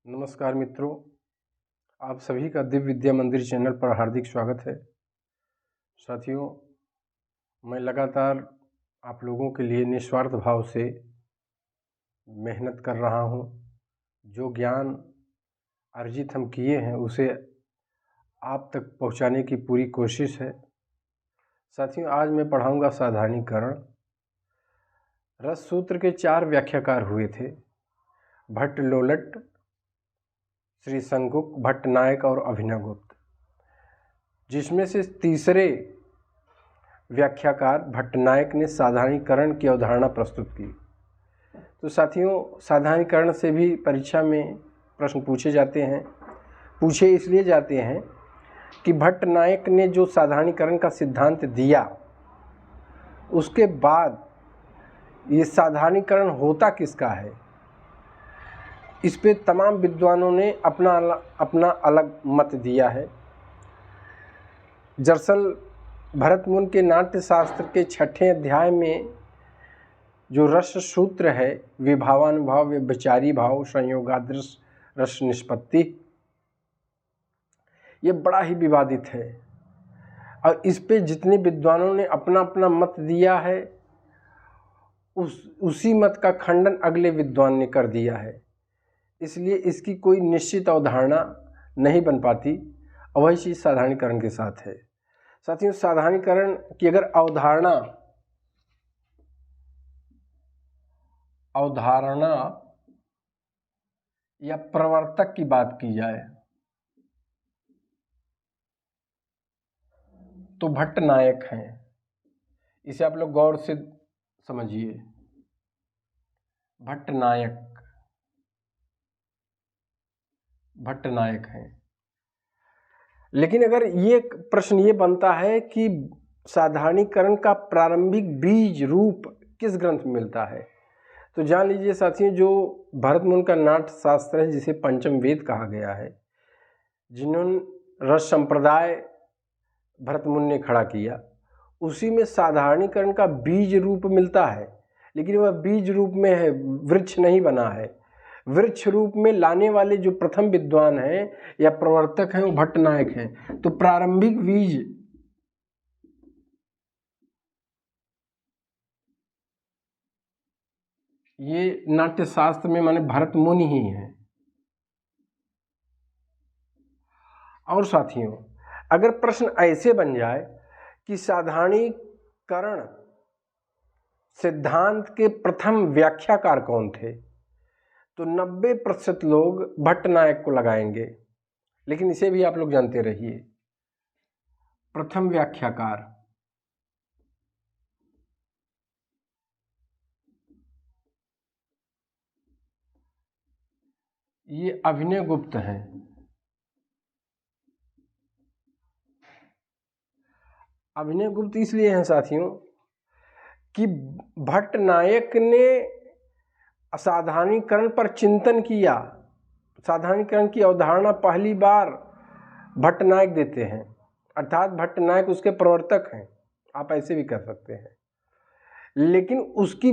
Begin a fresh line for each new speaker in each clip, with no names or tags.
नमस्कार मित्रों, आप सभी का दिव्य विद्या मंदिर चैनल पर हार्दिक स्वागत है। साथियों, मैं लगातार आप लोगों के लिए निस्वार्थ भाव से मेहनत कर रहा हूं। जो ज्ञान अर्जित हम किए हैं उसे आप तक पहुंचाने की पूरी कोशिश है। साथियों, आज मैं पढ़ाऊंगा साधारणीकरण। रस सूत्र के 4 व्याख्याकार हुए थे, भट्ट लोलट, श्री संकुक, भट्टनायक और अभिनवगुप्त, जिसमें से तीसरे व्याख्याकार भट्टनायक ने साधारणीकरण की अवधारणा प्रस्तुत की। तो साथियों, साधारणीकरण से भी परीक्षा में प्रश्न पूछे जाते हैं। पूछे इसलिए जाते हैं कि भट्टनायक ने जो साधारणीकरण का सिद्धांत दिया, उसके बाद ये साधारणीकरण होता किसका है, इस पे तमाम विद्वानों ने अपना अलग मत दिया है। दरअसल भरतमुनि के नाट्य शास्त्र के 6ठे अध्याय में जो रस सूत्र है, विभावानुभाव, व्यभिचारी भाव, संयोगादृश रस निष्पत्ति, ये बड़ा ही विवादित है और इस पे जितने विद्वानों ने अपना अपना मत दिया है, उसी मत का खंडन अगले विद्वान ने कर दिया है। इसलिए इसकी कोई निश्चित अवधारणा नहीं बन पाती। और वही चीज़ साधारणीकरण के साथ है। साथियों, साधारणीकरण की अगर अवधारणा या प्रवर्तक की बात की जाए तो भट्टनायक हैं। इसे आप लोग गौर से समझिए। भट्टनायक हैं। लेकिन अगर ये प्रश्न ये बनता है कि साधारणीकरण का प्रारंभिक बीज रूप किस ग्रंथ में मिलता है, तो जान लीजिए साथियों, जो भरतमुनि का नाट्य शास्त्र है, जिसे पंचम वेद कहा गया है, जिन्होंने रस संप्रदाय भरतमुनि ने खड़ा किया, उसी में साधारणीकरण का बीज रूप मिलता है। लेकिन वह बीज रूप में है, वृक्ष नहीं बना है। वृक्ष रूप में लाने वाले जो प्रथम विद्वान हैं या प्रवर्तक हैं, वो भट्टनायक हैं। तो प्रारंभिक बीज ये नाट्य शास्त्र में माने भरतमुनि ही हैं। और साथियों, अगर प्रश्न ऐसे बन जाए कि साधारणीकरण सिद्धांत के प्रथम व्याख्याकार कौन थे, तो 90% लोग भट्टनायक को लगाएंगे। लेकिन इसे भी आप लोग जानते रहिए, प्रथम व्याख्याकार ये अभिनवगुप्त हैं। अभिनवगुप्त इसलिए हैं साथियों कि भट्टनायक ने साधारणीकरण पर चिंतन किया। साधारणीकरण की अवधारणा पहली बार भट्टनायक देते हैं, अर्थात भट्टनायक उसके प्रवर्तक हैं। आप ऐसे भी कर सकते हैं। लेकिन उसकी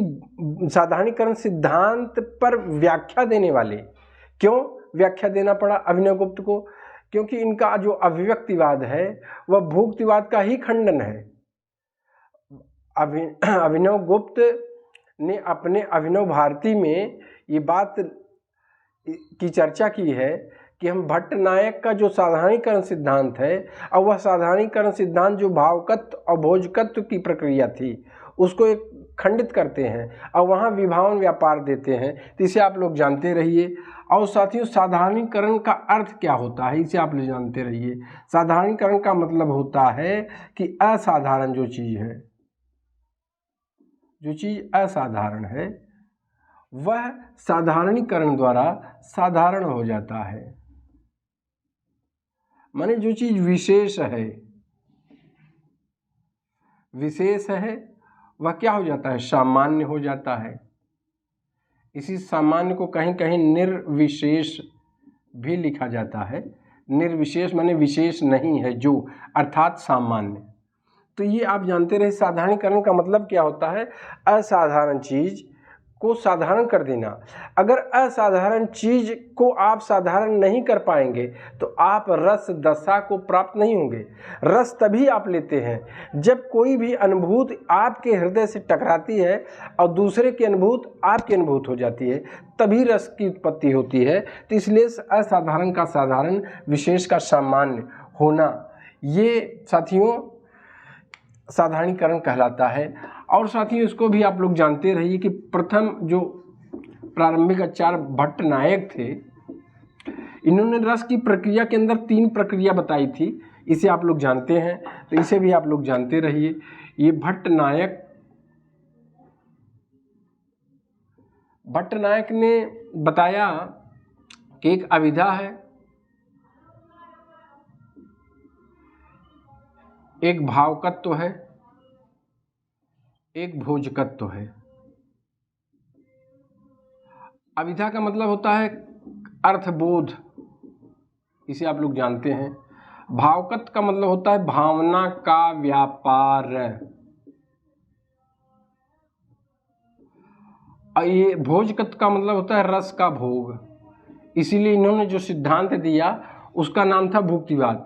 साधारणीकरण सिद्धांत पर व्याख्या देने वाले, क्यों व्याख्या देना पड़ा अभिनवगुप्त को? क्योंकि इनका जो अभिव्यक्तिवाद है वह भुक्तिवाद का ही खंडन है। अभिनवगुप्त ने अपने अभिनव भारती में ये बात की चर्चा की है कि हम भट्टनायक का जो साधारणीकरण सिद्धांत है, और वह साधारणीकरण सिद्धांत जो भावकत्व और भोजकत्व की प्रक्रिया थी, उसको एक खंडित करते हैं और वहाँ विभावन व्यापार देते हैं। तो इसे आप लोग जानते रहिए। और साथियों, साधारणीकरण का अर्थ क्या होता है, इसे आप लोग जानते रहिए। साधारणीकरण का मतलब होता है कि असाधारण जो चीज़ है, जो चीज़ असाधारण है, वह साधारणीकरण द्वारा साधारण हो जाता है। माने जो चीज़ विशेष है वह क्या हो जाता है? सामान्य हो जाता है। इसी सामान्य को कहीं कहीं निर्विशेष भी लिखा जाता है। निर्विशेष माने विशेष नहीं है जो, अर्थात सामान्य। तो ये आप जानते रहे, साधारणीकरण का मतलब क्या होता है? असाधारण चीज को साधारण कर देना। अगर असाधारण चीज को आप साधारण नहीं कर पाएंगे तो आप रस दशा को प्राप्त नहीं होंगे। रस तभी आप लेते हैं जब कोई भी अनुभूति आपके हृदय से टकराती है और दूसरे की अनुभूति आपकी अनुभूति हो जाती है, तभी रस की उत्पत्ति होती है। तो इसलिए असाधारण का साधारण, विशेष का सामान्य होना, ये साथियों साधारणीकरण कहलाता है। और साथियों इसको भी आप लोग जानते रहिए कि प्रथम जो प्रारंभिक आचार्य भट्ट नायक थे, इन्होंने रस की प्रक्रिया के अंदर 3 प्रक्रिया बताई थी। इसे आप लोग जानते हैं, तो इसे भी आप लोग जानते रहिए। ये भट्ट नायक ने बताया कि एक अभिधा है, एक भावकत्व है, एक भोजकत्व है। अभिधा का मतलब होता है अर्थबोध, इसे आप लोग जानते हैं। भावकत्व का मतलब होता है भावना का व्यापार, और ये भोजकत्व का मतलब होता है रस का भोग। इसीलिए इन्होंने जो सिद्धांत दिया उसका नाम था भुक्तिवाद।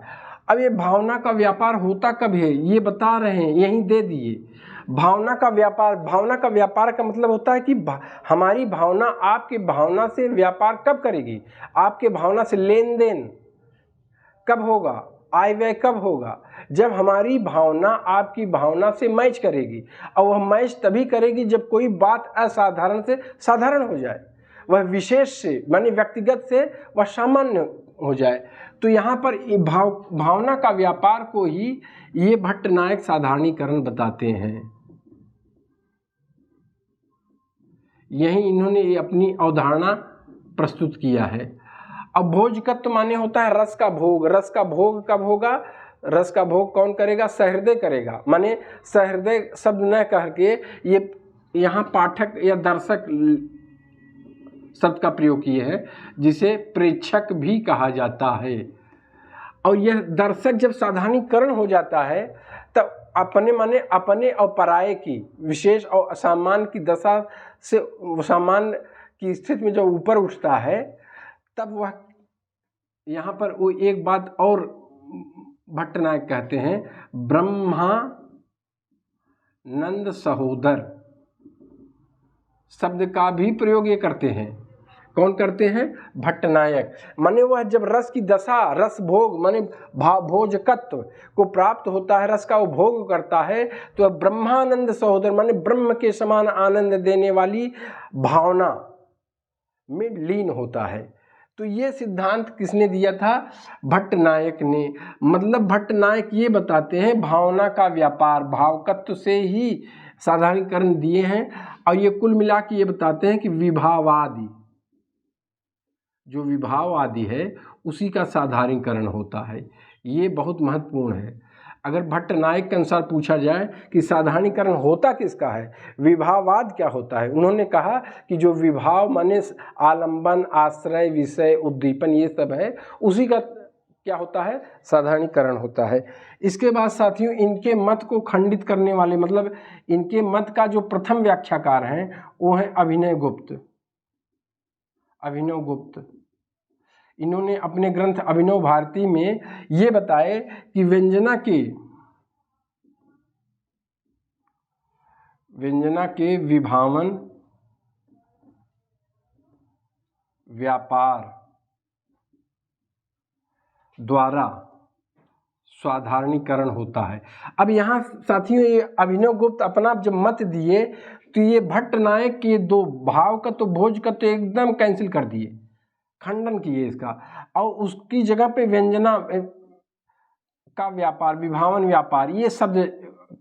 अब ये भावना का व्यापार होता कब है ये बता रहे हैं, यहीं दे दिए। भावना का व्यापार का मतलब होता है कि हमारी भावना आपके भावना से व्यापार कब करेगी, आपके भावना से लेन देन कब होगा, आय व्यय कब होगा, जब हमारी भावना आपकी भावना से मैच करेगी। और वह मैच तभी करेगी जब कोई बात असाधारण से साधारण हो जाए, वह विशेष से माने व्यक्तिगत से वह सामान्य हो जाए। तो यहाँ पर भावना का व्यापार को ही ये भट्ट नायक साधारणीकरण बताते हैं। यही इन्होंने ये अपनी अवधारणा प्रस्तुत किया है। अब भोजकत्व माने होता है रस का भोग। रस का भोग कब होगा, रस का भोग कौन करेगा, सहृदय करेगा। माने सहृदय शब्द न कह के ये यहाँ पाठक या दर्शक शब्द का प्रयोग किए है, जिसे प्रेक्षक भी कहा जाता है। और यह दर्शक जब साधारणीकरण हो जाता है तब अपने और पराये की विशेष और असामान्य की दशा से सामान्य की स्थिति में जब ऊपर उठता है, तब वह यहाँ पर वो एक बात और भट्ट नायक कहते हैं, ब्रह्मानंद सहोदर शब्द का भी प्रयोग ये करते हैं। कौन करते हैं, भट्ट नायक। माने वह जब रस की दशा, रस भोग माने भोजकत्व को प्राप्त होता है, रस का वो भोग करता है, तो ब्रह्मानंद सहोदर माने ब्रह्म के समान आनंद देने वाली भावना में लीन होता है। तो ये सिद्धांत किसने दिया था, भट्ट नायक ने। मतलब भट्ट नायक ये बताते हैं भावना का व्यापार, भावकत्व से ही साधारणीकरण दिए हैं। और ये कुल मिला के ये बताते हैं कि विभावादि, जो विभावादि है उसी का साधारणीकरण होता है। ये बहुत महत्वपूर्ण है। अगर भट्ट नायक के अनुसार पूछा जाए कि साधारणीकरण होता किसका है, विभाववाद क्या होता है, उन्होंने कहा कि जो विभाव माने आलंबन, आश्रय, विषय, उद्दीपन ये सब है, उसी का क्या होता है, साधारणीकरण होता है। इसके बाद साथियों इनके मत को खंडित करने वाले, मतलब इनके मत का जो प्रथम व्याख्याकार हैं वो हैं अभिनव गुप्त। इन्होंने अपने ग्रंथ अभिनव भारती में ये बताए कि व्यंजना के विभावन व्यापार द्वारा साधारणीकरण होता है। अब यहाँ साथियों ये अभिनव गुप्त अपना जब मत दिए तो ये भट्ट नायक के 2 भाव का तो भोज का तो एकदम कैंसिल कर दिए, खंडन किए इसका, और उसकी जगह पे व्यंजना का व्यापार, विभावन व्यापार, ये शब्द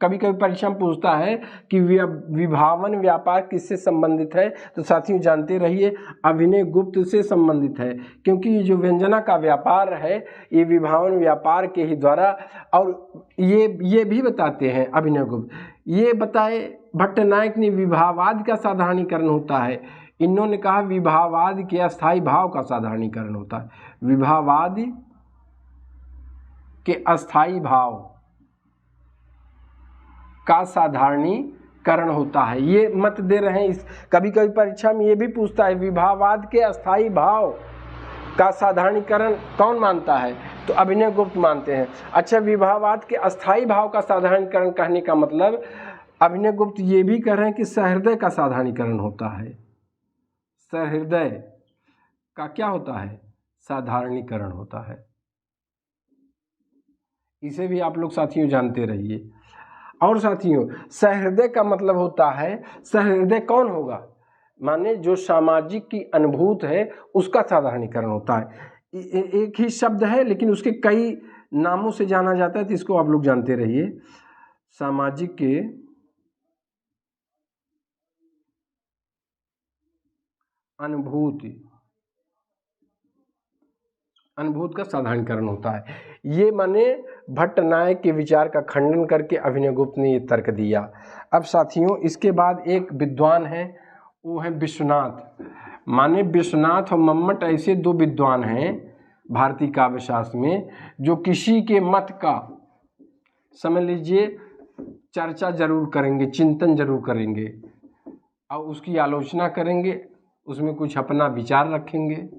कभी कभी परीक्षा में पूछता है कि विभावन व्यापार किससे संबंधित है, तो साथियों जानते रहिए अभिनव गुप्त से संबंधित है, क्योंकि ये जो व्यंजना का व्यापार है ये विभावन व्यापार के ही द्वारा। और ये भी बताते हैं अभिनव गुप्त, ये बताए भट्ट नायक ने विभाववाद का साधारणीकरण होता है। इन्होंने कहा विभाववाद के अस्थायी भाव का साधारणीकरण होता है, विभाववाद के अस्थायी भाव का साधारणीकरण करण होता है। ये मत दे रहे हैं। इस कभी कभी परीक्षा में ये भी पूछता है विभावाद के अस्थाई भाव का साधारणीकरण कौन मानता है, तो अभिनव गुप्त मानते हैं। अच्छा, विभावाद के अस्थाई भाव का साधारणीकरण कहने का मतलब अभिनव गुप्त ये भी कह रहे हैं कि सहृदय का साधारणीकरण होता है। सहृदय का क्या होता है, साधारणीकरण होता है। इसे भी आप लोग साथियों जानते रहिए। और साथियों, सहृदय का मतलब होता है, सहृदय कौन होगा, माने जो सामाजिक की अनुभूत है उसका साधारणीकरण होता है। एक ही शब्द है लेकिन उसके कई नामों से जाना जाता है, तो इसको आप लोग जानते रहिए। सामाजिक के अनुभूत का साधारणीकरण होता है। ये माने भट्टनायक के विचार का खंडन करके अभिनव गुप्त ने ये तर्क दिया। अब साथियों, इसके बाद एक विद्वान है, वो है विश्वनाथ। माने विश्वनाथ और मम्मट ऐसे दो विद्वान हैं भारतीय काव्य शास्त्र में जो किसी के मत का समझ लीजिए चर्चा जरूर करेंगे, चिंतन जरूर करेंगे और उसकी आलोचना करेंगे, उसमें कुछ अपना विचार रखेंगे।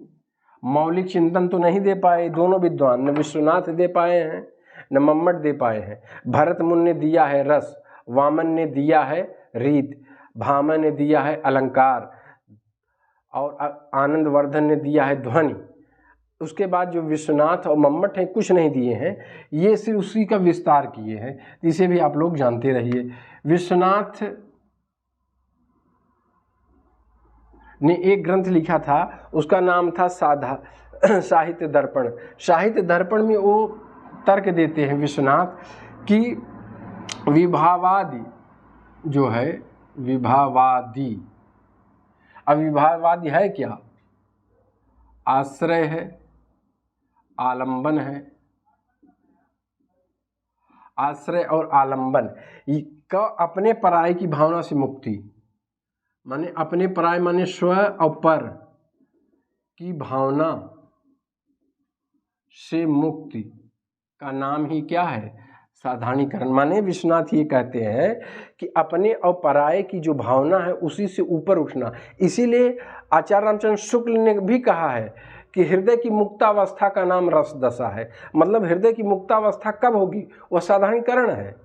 मौलिक चिंतन तो नहीं दे पाए दोनों विद्वान, न विश्वनाथ दे पाए हैं न मम्मट दे पाए हैं। भरत मुनि ने दिया है रस, वामन ने दिया है रीत, भामा ने दिया है अलंकार और आनंदवर्धन ने दिया है ध्वनि। उसके बाद जो विश्वनाथ और मम्मट हैं कुछ नहीं दिए हैं, ये सिर्फ उसी का विस्तार किए हैं। इसे भी आप लोग जानते रहिए। विश्वनाथ ने एक ग्रंथ लिखा था, उसका नाम था साहित्य दर्पण। साहित्य दर्पण में वो तर्क देते हैं विश्वनाथ कि विभावादि जो है, विभावादि, अब विभावादि है क्या, आश्रय है, आलंबन है। आश्रय और आलंबन का अपने पराये की भावना से मुक्ति, माने अपने पराये माने स्व और पर की भावना से मुक्ति का नाम ही क्या है, साधारणीकरण। माने विश्वनाथ ये कहते हैं कि अपने और पराये की जो भावना है उसी से ऊपर उठना। इसीलिए आचार्य रामचंद्र शुक्ल ने भी कहा है कि हृदय की मुक्तावस्था का नाम रस दशा है। मतलब हृदय की मुक्तावस्था कब होगी, वह साधारणीकरण है।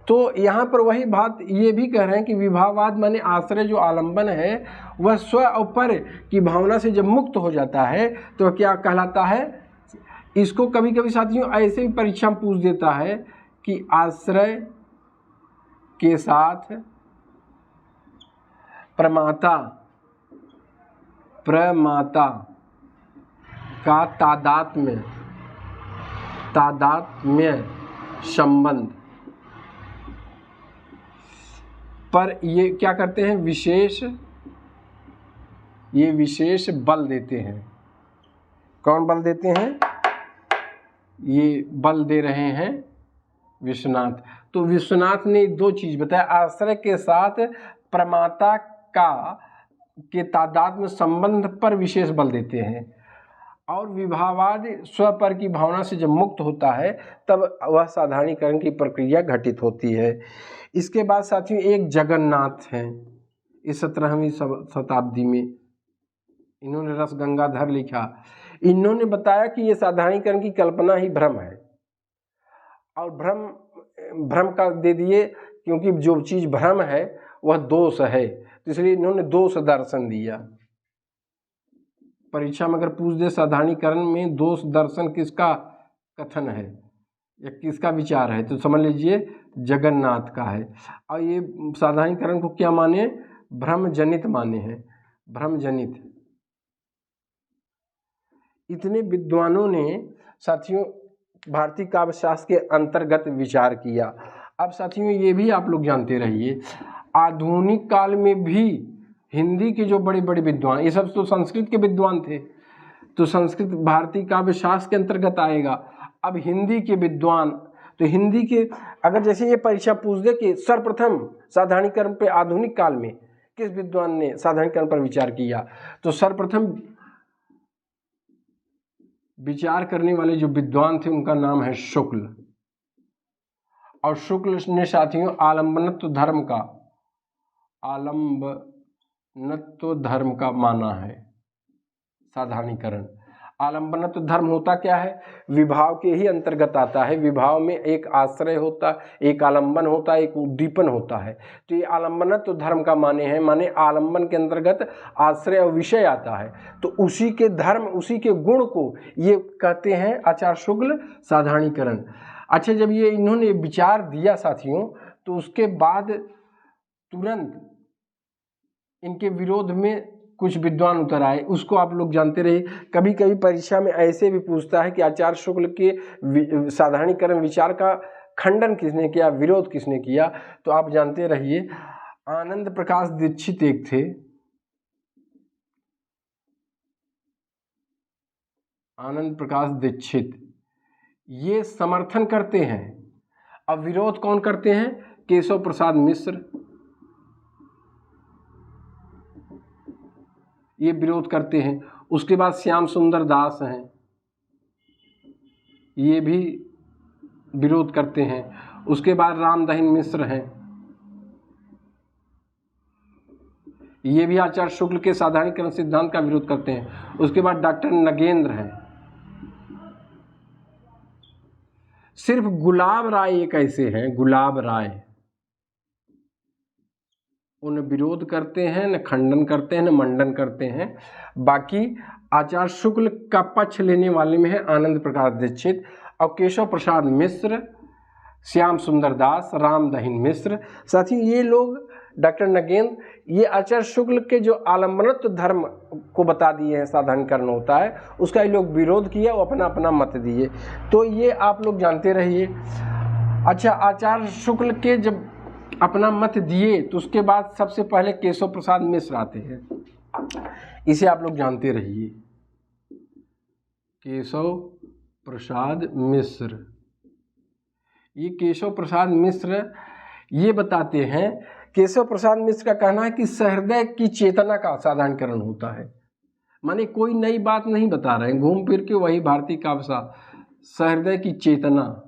तो यहाँ पर वही बात ये भी कह रहे हैं कि विभावाद माने आश्रय जो आलंबन है वह स्व और पर की भावना से जब मुक्त हो जाता है तो क्या कहलाता है। इसको कभी कभी साथियों ऐसे भी परीक्षा में पूछ देता है कि आश्रय के साथ प्रमाता का तादात्म्य संबंध पर ये क्या करते हैं, विशेष बल देते हैं। कौन बल देते हैं, ये बल दे रहे हैं विश्वनाथ। तो विश्वनाथ ने दो चीज बताया, आश्रय के साथ प्रमाता के तादात्म्य संबंध पर विशेष बल देते हैं, और विभावाद स्व पर की भावना से जब मुक्त होता है तब वह साधारणीकरण की प्रक्रिया घटित होती है। इसके बाद साथियों एक जगन्नाथ हैं, इस 17वीं शताब्दी में इन्होंने रस गंगाधर लिखा। इन्होंने बताया कि ये साधारणीकरण की कल्पना ही भ्रम है, और भ्रम का दे दिए क्योंकि जो चीज भ्रम है वह दोष है, तो इसलिए इन्होंने दोष दर्शन दिया। परीक्षा में अगर पूछ दे साधारणीकरण में दोष दर्शन किसका कथन है या किसका विचार है, तो समझ लीजिए जगन्नाथ का है। और ये साधारणीकरण को क्या माने, भ्रमजनित माने हैं, भ्रमजनित। इतने विद्वानों ने साथियों भारतीय काव्य शास्त्र के अंतर्गत विचार किया। अब साथियों ये भी आप लोग जानते रहिए, आधुनिक काल में भी हिंदी के जो बड़े बड़े विद्वान, ये सब तो संस्कृत के विद्वान थे, तो संस्कृत भारतीय काव्य शास्त्र के अंतर्गत आएगा। अब हिंदी के विद्वान, तो हिंदी के अगर जैसे ये परीक्षा पूछ दे कि सर्वप्रथम साधारणीकरण पे आधुनिक काल में किस विद्वान ने साधारणीकरण पर विचार किया, तो सर्वप्रथम विचार करने वाले जो विद्वान थे उनका नाम है शुक्ल। और शुक्ल ने साथियों आलंबनत्व धर्म का आलम्बनत्व धर्म का माना है। साधारणीकरण, आलम्बनत्व धर्म होता क्या है? विभाव के ही अंतर्गत आता है। विभाव में एक आश्रय होता, एक आलम्बन होता, एक उद्दीपन होता है। तो ये आलम्बनत्व धर्म का माने है, माने आलम्बन के अंतर्गत आश्रय और विषय आता है, तो उसी के धर्म, उसी के गुण को ये कहते हैं आचार्य शुक्ल साधारणीकरण। अच्छा, जब ये इन्होंने विचार दिया साथियों, तो उसके बाद तुरंत इनके विरोध में कुछ विद्वान उतर आए। उसको आप लोग जानते रहे। कभी कभी परीक्षा में ऐसे भी पूछता है कि आचार्य शुक्ल के साधारणीकरण विचार का खंडन किसने किया, विरोध किसने किया। तो आप जानते रहिए, आनंद प्रकाश दीक्षित एक थे, आनंद प्रकाश दीक्षित, ये समर्थन करते हैं। अब विरोध कौन करते हैं? केशव प्रसाद मिश्र, ये विरोध करते हैं। उसके बाद श्याम सुंदर दास हैं, ये भी विरोध करते हैं। उसके बाद रामदहिन मिश्र हैं, ये भी आचार्य शुक्ल के साधारणीकरण सिद्धांत का विरोध करते हैं। उसके बाद डॉक्टर नगेंद्र हैं। सिर्फ गुलाब राय एक ऐसे हैं, गुलाब राय, उन विरोध करते हैं, न खंडन करते हैं, न मंडन करते हैं। बाकी आचार्य शुक्ल का पक्ष लेने वाले में है आनंद प्रकाश दीक्षित और केशव प्रसाद मिश्र, श्याम सुंदर दास, रामदहिन मिश्र। साथ ही ये लोग, डॉक्टर नगेंद्र, ये आचार्य शुक्ल के जो आलम्बनत्व धर्म को बता दिए हैं साधारणीकरण होता है, उसका ये लोग विरोध किया, वो अपना अपना मत दिए। तो ये आप लोग जानते रहिए। अच्छा, आचार्य शुक्ल के जब अपना मत दिए तो उसके बाद सबसे पहले केशव प्रसाद मिश्र आते हैं। इसे आप लोग जानते रहिए, केशव प्रसाद मिश्र। ये केशव प्रसाद मिश्र ये बताते हैं, केशव प्रसाद मिश्र का कहना है कि सहृदय की चेतना का साधारणीकरण होता है। माने कोई नई बात नहीं बता रहे हैं, घूम फिर के वही भारतीय काव्य सहृदय की चेतना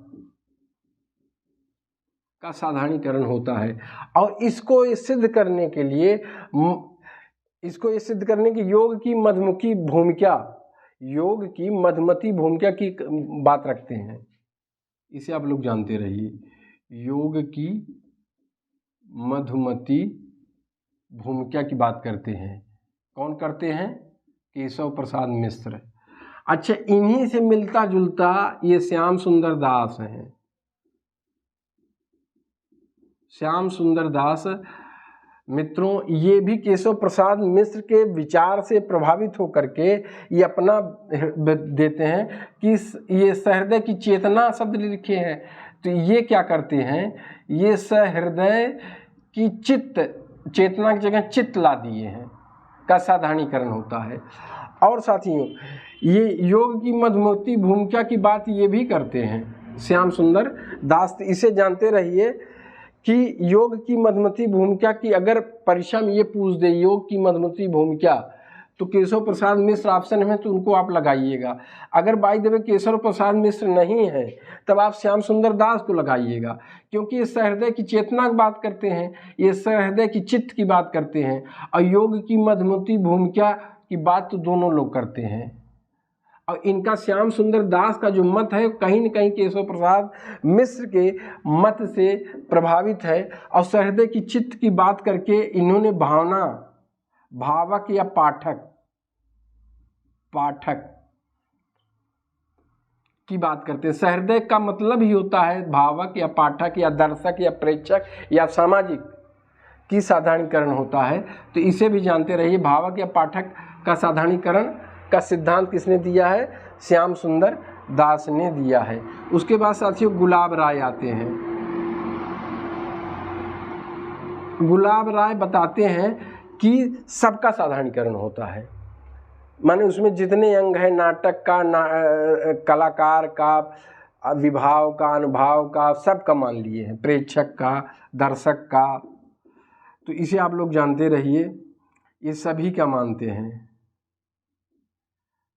का साधारणीकरण होता है। और इसको ये सिद्ध करने के लिए, इसको ये सिद्ध करने की योग की मधुमती भूमिका, योग की मधुमती भूमिका की बात रखते हैं। इसे आप लोग जानते रहिए, योग की मधुमती भूमिका की बात करते हैं। कौन करते हैं? केशव प्रसाद मिश्र। अच्छा, इन्हीं से मिलता जुलता ये श्याम सुंदर दास हैं। श्याम सुंदर दास मित्रों, ये भी केशव प्रसाद मिश्र के विचार से प्रभावित होकर के ये अपना देते हैं कि ये सहृदय की चेतना शब्द लिखे हैं। तो ये क्या करते हैं? ये सहृदय की चित्त, चेतना की जगह चित्त ला दिए हैं, का साधारणीकरण होता है। और साथियों, ये योग की मधुमती भूमिका की बात ये भी करते हैं श्याम सुंदर दास। इसे जानते रहिए कि योग की मधुमती भूमिका की अगर परीक्षा में ये पूछ दे योग की मधुमती भूमिका, तो केशव प्रसाद मिश्र ऑप्शन में, तो उनको आप लगाइएगा। अगर by the way Keshav Prasad Mishra नहीं है, तब आप श्याम सुंदर दास को लगाइएगा, क्योंकि ये सहृदय की चेतना की बात करते हैं, ये सहृदय की चित्त की बात करते हैं, और योग की मधुमती भूमिका की बात तो दोनों लोग करते हैं। और इनका श्याम सुंदर दास का जो मत है कहीं न कहीं केशव प्रसाद मिश्र के मत से प्रभावित है। और सहृदय की चित्त की बात करके इन्होंने भावना, भावक या पाठक की बात करते हैं। सहृदय का मतलब ही होता है भावक या पाठक या दर्शक या प्रेक्षक या सामाजिक की साधारणीकरण होता है। तो इसे भी जानते रहिए, भावक या पाठक का साधारणीकरण का सिद्धांत किसने दिया है? श्याम सुंदर दास ने दिया है। उसके बाद साथियों गुलाब राय आते हैं। गुलाब राय बताते हैं कि सबका साधारणीकरण होता है, माने उसमें जितने अंग हैं, नाटक का, कलाकार का, विभाव का, अनुभाव का, सबका मान लिए हैं, प्रेक्षक का, दर्शक का। तो इसे आप लोग जानते रहिए, ये सभी का मानते हैं।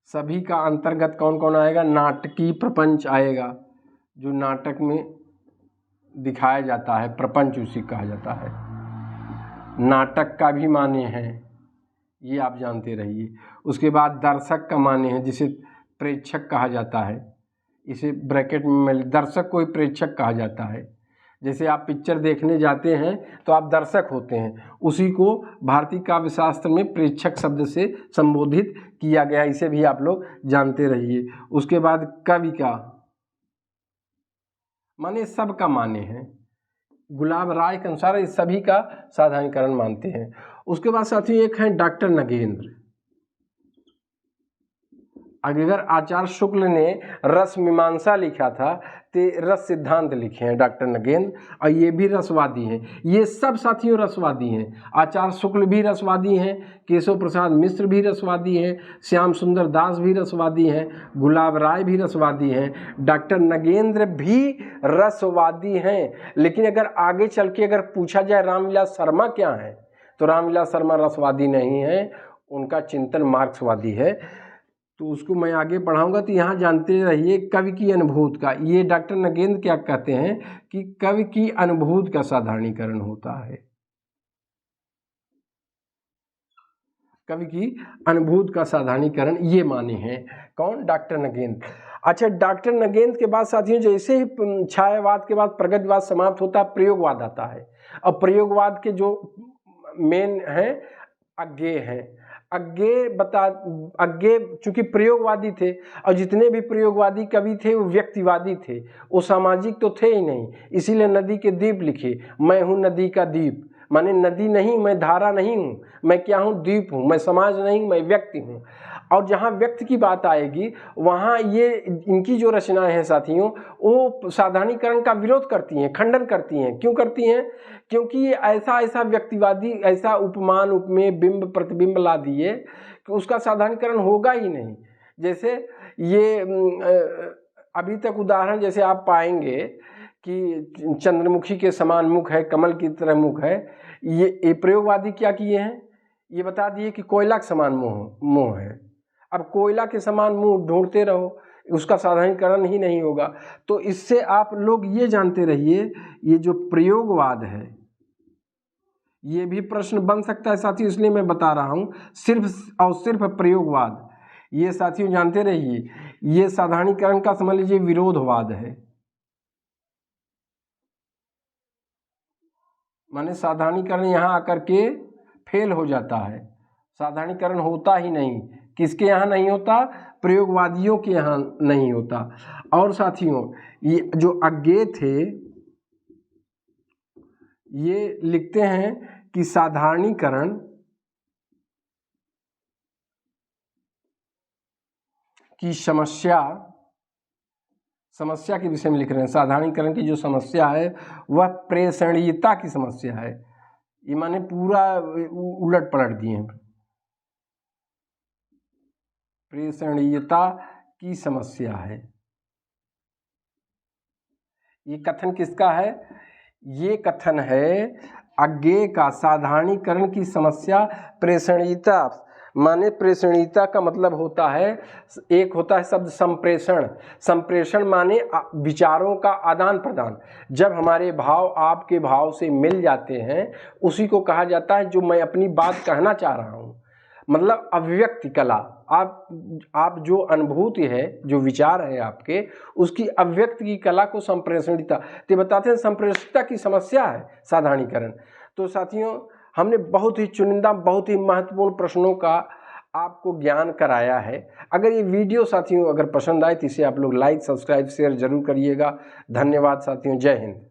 सभी का अंतर्गत कौन कौन आएगा? नाटकीय प्रपंच आएगा, जो नाटक में दिखाया जाता है, प्रपंच उसी कहा जाता है। नाटक का भी माने हैं, ये आप जानते रहिए। उसके बाद दर्शक का माने हैं, जिसे प्रेक्षक कहा जाता है, इसे ब्रैकेट में दर्शक को ही प्रेक्षक कहा जाता है। जैसे आप पिक्चर देखने जाते हैं तो आप दर्शक होते हैं, उसी को भारतीय काव्य शास्त्र में प्रेक्षक शब्द से संबोधित किया गया, इसे भी आप लोग जानते रहिए। उसके बाद कवि का माने सबका माने हैं, गुलाब राय के अनुसार इस सभी का साधारणीकरण मानते हैं। उसके बाद साथियों एक है डॉक्टर नगेंद्र। अगर आचार्य शुक्ल ने रस मीमांसा लिखा था तो रस सिद्धांत लिखे हैं डॉक्टर नगेंद्र, और ये भी रसवादी हैं। ये सब साथियों रसवादी हैं। आचार्य शुक्ल भी रसवादी हैं, केशव प्रसाद मिश्र भी रसवादी हैं, श्याम सुंदर दास भी रसवादी हैं, गुलाब राय भी रसवादी हैं, डॉक्टर नगेंद्र भी रसवादी हैं। लेकिन अगर आगे चल के अगर पूछा जाए रामविलास शर्मा क्या है, तो रामविलास शर्मा रसवादी नहीं है, उनका चिंतन मार्क्सवादी है। तो उसको मैं आगे पढ़ाऊंगा। तो यहाँ जानते रहिए कवि की अनुभूति का, ये डॉक्टर नगेंद्र क्या कहते हैं कि कवि की अनुभूति का साधारणीकरण होता है। कवि की अनुभूति का साधारणीकरण ये माने हैं कौन? डॉक्टर नगेंद्र। अच्छा, डॉक्टर नगेंद्र के बाद साथियों जैसे ही छायावाद के बाद प्रगतिवाद समाप्त होता है, प्रयोगवाद आता है। अब प्रयोगवाद के जो मेन हैं अज्ञेय हैं। अज्ञेय चूंकि प्रयोगवादी थे, और जितने भी प्रयोगवादी कवि थे वो व्यक्तिवादी थे, वो सामाजिक तो थे ही नहीं। इसीलिए नदी के द्वीप लिखे, मैं हूँ नदी का द्वीप, माने नदी नहीं, मैं धारा नहीं हूँ, मैं क्या हूँ? द्वीप हूँ। मैं समाज नहीं, मैं व्यक्ति हूँ। और जहाँ व्यक्ति की बात आएगी वहाँ ये इनकी जो रचनाएं हैं साथियों, वो साधारणीकरण का विरोध करती हैं, खंडन करती हैं। क्यों करती हैं? क्योंकि ये ऐसा व्यक्तिवादी, ऐसा उपमान उपमेय बिंब प्रतिबिंब ला दिए कि उसका साधारणीकरण होगा ही नहीं। जैसे ये अभी तक उदाहरण जैसे आप पाएंगे कि चंद्रमुखी के समान मुख है, कमल की तरह मुख है। ये प्रयोगवादी क्या किए हैं? ये बता दिए कि कोयला के समान मुँह है। अब कोयला के समान मुंह ढूंढते रहो, उसका साधारणीकरण ही नहीं होगा। तो इससे आप लोग ये जानते रहिए, ये जो प्रयोगवाद है ये भी प्रश्न बन सकता है साथियों, इसलिए मैं बता रहा हूँ। सिर्फ और सिर्फ प्रयोगवाद, ये साथियों जानते रहिए, ये साधारणीकरण का समझ लीजिए विरोधवाद है। माने साधारणीकरण यहाँ आकर के फेल हो जाता है, साधारणीकरण होता ही नहीं। किसके यहाँ नहीं होता? प्रयोगवादियों के यहाँ नहीं होता। और साथियों ये जो अज्ञेय थे ये लिखते हैं कि साधारणीकरण की समस्या के विषय में लिख रहे हैं। साधारणीकरण की जो समस्या है वह प्रेषणीयता की समस्या है। ये माने पूरा उलट पलट दिए हैं। प्रेषणीयता की समस्या है। ये कथन किसका है? ये कथन है अज्ञेय का। साधारणीकरण की समस्या प्रेषणीयता, माने प्रेषणीयता का मतलब होता है, एक होता है शब्द संप्रेषण। संप्रेषण माने विचारों का आदान प्रदान। जब हमारे भाव आपके भाव से मिल जाते हैं उसी को कहा जाता है जो मैं अपनी बात कहना चाह रहा हूँ, मतलब अभिव्यक्ति कला। आप जो अनुभूति है, जो विचार है आपके, उसकी अभिव्यक्ति की कला को संप्रेषणीयता तो बताते हैं। संप्रेषणीयता की समस्या है साधारणीकरण। तो साथियों हमने बहुत ही चुनिंदा, बहुत ही महत्वपूर्ण प्रश्नों का आपको ज्ञान कराया है। अगर ये वीडियो साथियों अगर पसंद आए तो इसे आप लोग लाइक, सब्सक्राइब, शेयर जरूर करिएगा। धन्यवाद साथियों, जय हिंद।